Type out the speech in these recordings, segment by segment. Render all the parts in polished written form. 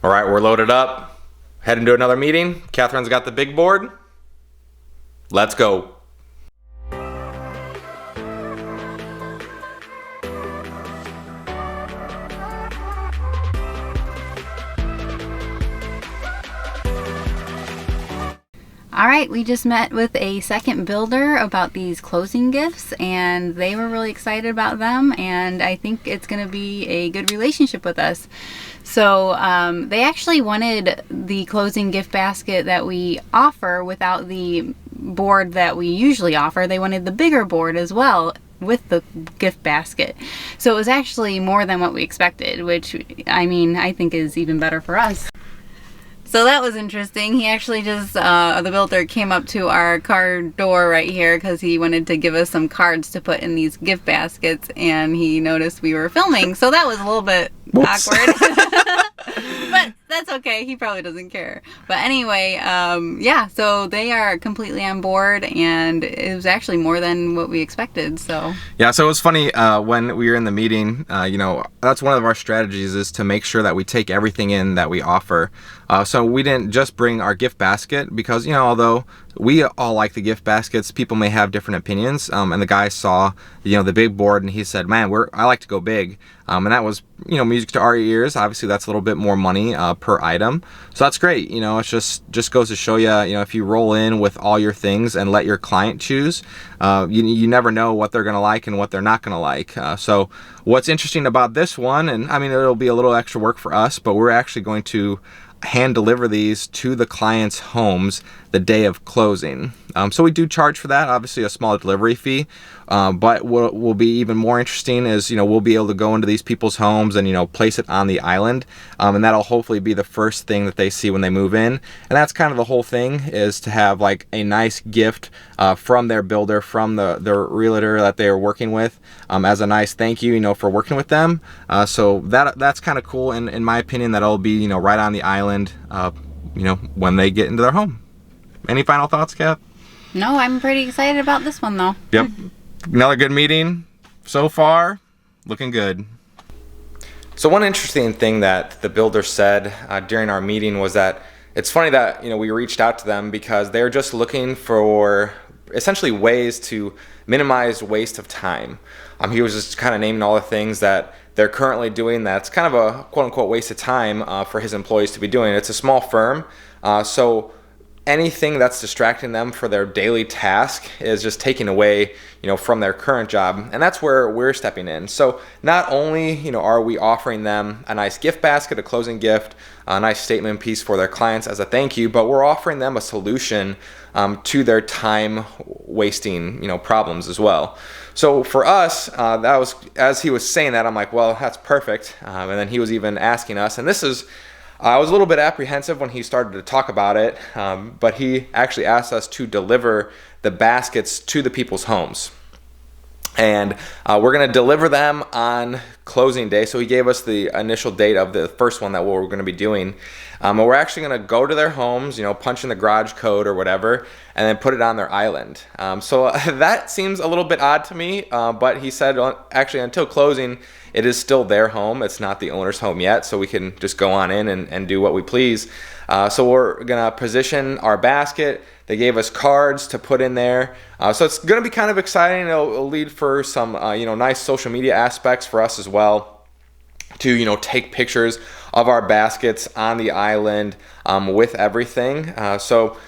All right, we're loaded up. Heading to another meeting. Catherine's got the big board. Let's go. Alright, we just met with a second builder about these closing gifts, and they were really excited about them, and I think it's going to be a good relationship with us. So they actually wanted the closing gift basket that we offer without the board that we usually offer. They wanted the bigger board as well with the gift basket. So it was actually more than what we expected, which I mean, I think is even better for us. So that was interesting. He actually just, the builder came up to our car door right here because he wanted to give us some cards to put in these gift baskets, and he noticed we were filming. So that was a little bit awkward. But that's okay. He probably doesn't care. But anyway, yeah, so they are completely on board, and it was actually more than what we expected. So yeah, so it was funny when we were in the meeting, you know, that's one of our strategies is to make sure that we take everything in that we offer. So we didn't just bring our gift basket because, you know, although we all like the gift baskets, people may have different opinions. And the guy saw, you know, the big board and he said, man, I like to go big. And that was, you know, music to our ears. Obviously, that's a little bit more money per item. So that's great. You know, it's just goes to show you, you know, if you roll in with all your things and let your client choose, you never know what they're going to like and what they're not going to like. So what's interesting about this one, and I mean, it'll be a little extra work for us, but we're actually going to hand deliver these to the clients' homes the day of closing. So we do charge for that, obviously a small delivery fee, but what will be even more interesting is, you know, we'll be able to go into these people's homes and, you know, place it on the island, and that'll hopefully be the first thing that they see when they move in. And that's kind of the whole thing, is to have like a nice gift from their builder, from the realtor that they are working with, as a nice thank you, you know, for working with them. So that's kind of cool, and in my opinion, that'll be, you know, right on the island, you know, when they get into their home. Any final thoughts, Kath? no, I'm pretty excited about this one though. Yep. Another good meeting so far. Looking good. So one interesting thing that the builder said during our meeting was that it's funny that, you know, we reached out to them because they're just looking for essentially ways to minimize waste of time. He was just kind of naming all the things that they're currently doing that's kind of a quote-unquote waste of time for his employees to be doing. It's a small firm, so anything that's distracting them for their daily task is just taken away, you know, from their current job, and that's where we're stepping in. So not only, you know, are we offering them a nice gift basket, a closing gift, a nice statement piece for their clients as a thank you, but we're offering them a solution to their time wasting, you know, problems as well. So for us, that was, as he was saying that, I'm like, well, that's perfect. And then he was even asking us, and this is, I was a little bit apprehensive when he started to talk about it, but he actually asked us to deliver the baskets to the people's homes. And we're going to deliver them on closing day. So he gave us the initial date of the first one that we're going to be doing. And we're actually going to go to their homes, you know, punch in the garage code or whatever, and then put it on their island. So that seems a little bit odd to me, but he said actually until closing, it is still their home. It's not the owner's home yet, so we can just go on in and do what we please. So we're going to position our basket. They gave us cards to put in there. So it's going to be kind of exciting. It'll lead for some, you know, nice social media aspects for us as well, to, you know, take pictures of our baskets on the island with everything. So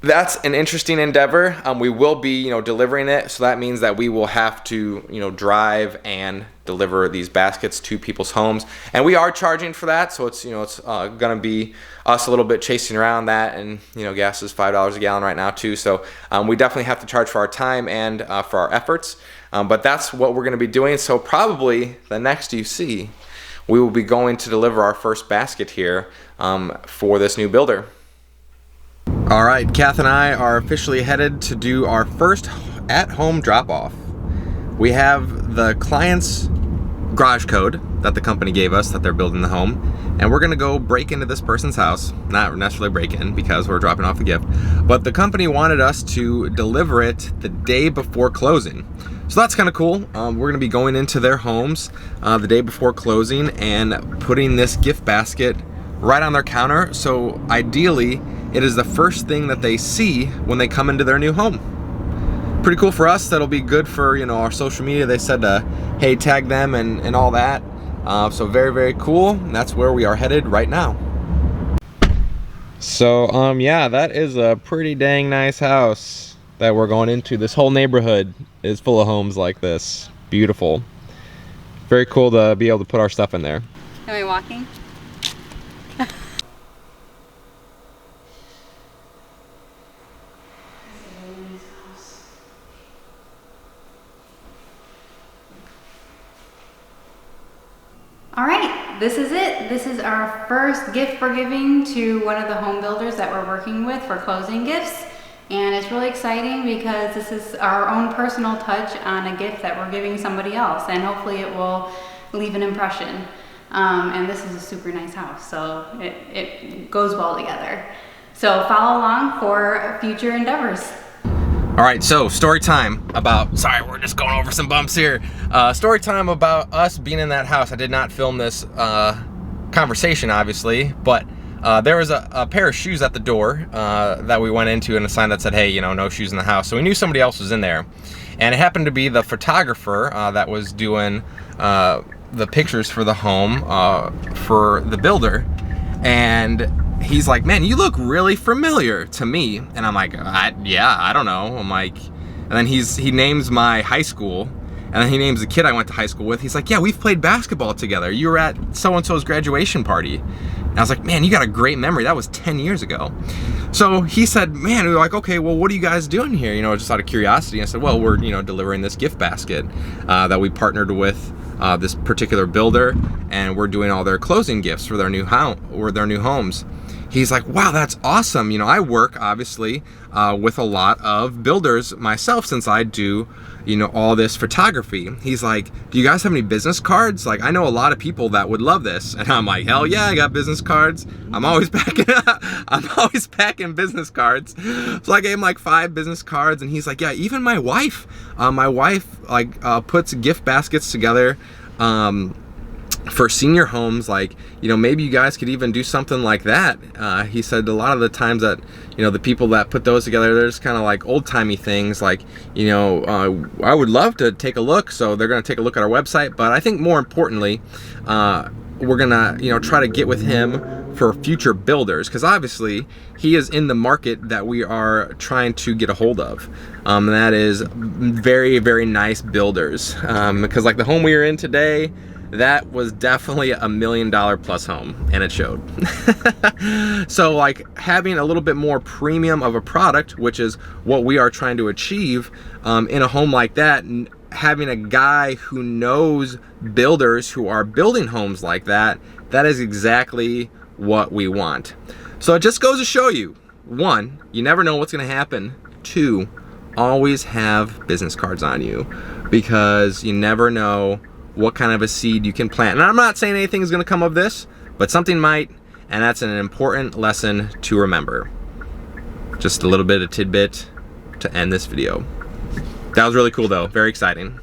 that's an interesting endeavor. We will be, you know, delivering it, so that means that we will have to, you know, drive and deliver these baskets to people's homes, and we are charging for that. So it's, you know, it's gonna be us a little bit chasing around that, and, you know, gas is $5 a gallon right now too. So we definitely have to charge for our time and for our efforts. But that's what we're gonna be doing. So probably the next you see, we will be going to deliver our first basket here for this new builder. All right, Kath and I are officially headed to do our first at-home drop-off. We have the client's garage code that the company gave us that they're building the home, and we're gonna go break into this person's house. Not necessarily break in because we're dropping off the gift, but the company wanted us to deliver it the day before closing. So that's kind of cool. We're gonna be going into their homes the day before closing and putting this gift basket right on their counter. So ideally, it is the first thing that they see when they come into their new home. Pretty cool for us. That'll be good for, you know, our social media. They said to, hey, tag them and all that. So very, very cool. And that's where we are headed right now. So yeah, that is a pretty dang nice house that we're going into. This whole neighborhood is full of homes like this. Beautiful. Very cool to be able to put our stuff in there. Am I walking? All right, this is it. This is our first gift for giving to one of the home builders that we're working with for closing gifts. And it's really exciting because this is our own personal touch on a gift that we're giving somebody else, and hopefully it will leave an impression. And this is a super nice house, so it goes well together. So follow along for future endeavors. All right, so story time about, sorry, we're just going over some bumps here. Story time about us being in that house. I did not film this conversation, obviously, but there was a pair of shoes at the door that we went into, and a sign that said, hey, you know, no shoes in the house. So we knew somebody else was in there. And it happened to be the photographer that was doing the pictures for the home for the builder. And he's like, man, you look really familiar to me. And I'm like, yeah, I don't know. I'm like, and then he names my high school, and then he names the kid I went to high school with. He's like, yeah, we've played basketball together. You were at so-and-so's graduation party. And I was like, man, you got a great memory. That was 10 years ago. So he said, man, we were like, okay, well, what are you guys doing here? You know, just out of curiosity. I said, well, we're, you know, delivering this gift basket that we partnered with this particular builder, and we're doing all their closing gifts for their new homes. He's like, wow, that's awesome. You know, I work obviously with a lot of builders myself, since I do, you know, all this photography. He's like, do you guys have any business cards? Like, I know a lot of people that would love this. And I'm like, hell yeah, I got business cards. I'm always packing business cards. So I gave him like 5 business cards, and he's like, yeah, even my wife like puts gift baskets together for senior homes. Like, you know, maybe you guys could even do something like that. He said a lot of the times that, you know, the people that put those together, they're just kind of like old-timey things. Like, you know, I would love to take a look. So they're going to take a look at our website. But I think more importantly, we're going to, you know, try to get with him for future builders, because obviously he is in the market that we are trying to get a hold of. And that is very, very nice builders. Because like the home we are in today, that was definitely $1 million plus home, and it showed. So like having a little bit more premium of a product, which is what we are trying to achieve in a home like that, and having a guy who knows builders who are building homes like that, that is exactly what we want. So it just goes to show you, 1, you never know what's going to happen. 2, always have business cards on you, because you never know what kind of a seed you can plant. And I'm not saying anything is going to come of this, but something might, and that's an important lesson to remember. Just a little bit of tidbit to end this video. That was really cool though, very exciting.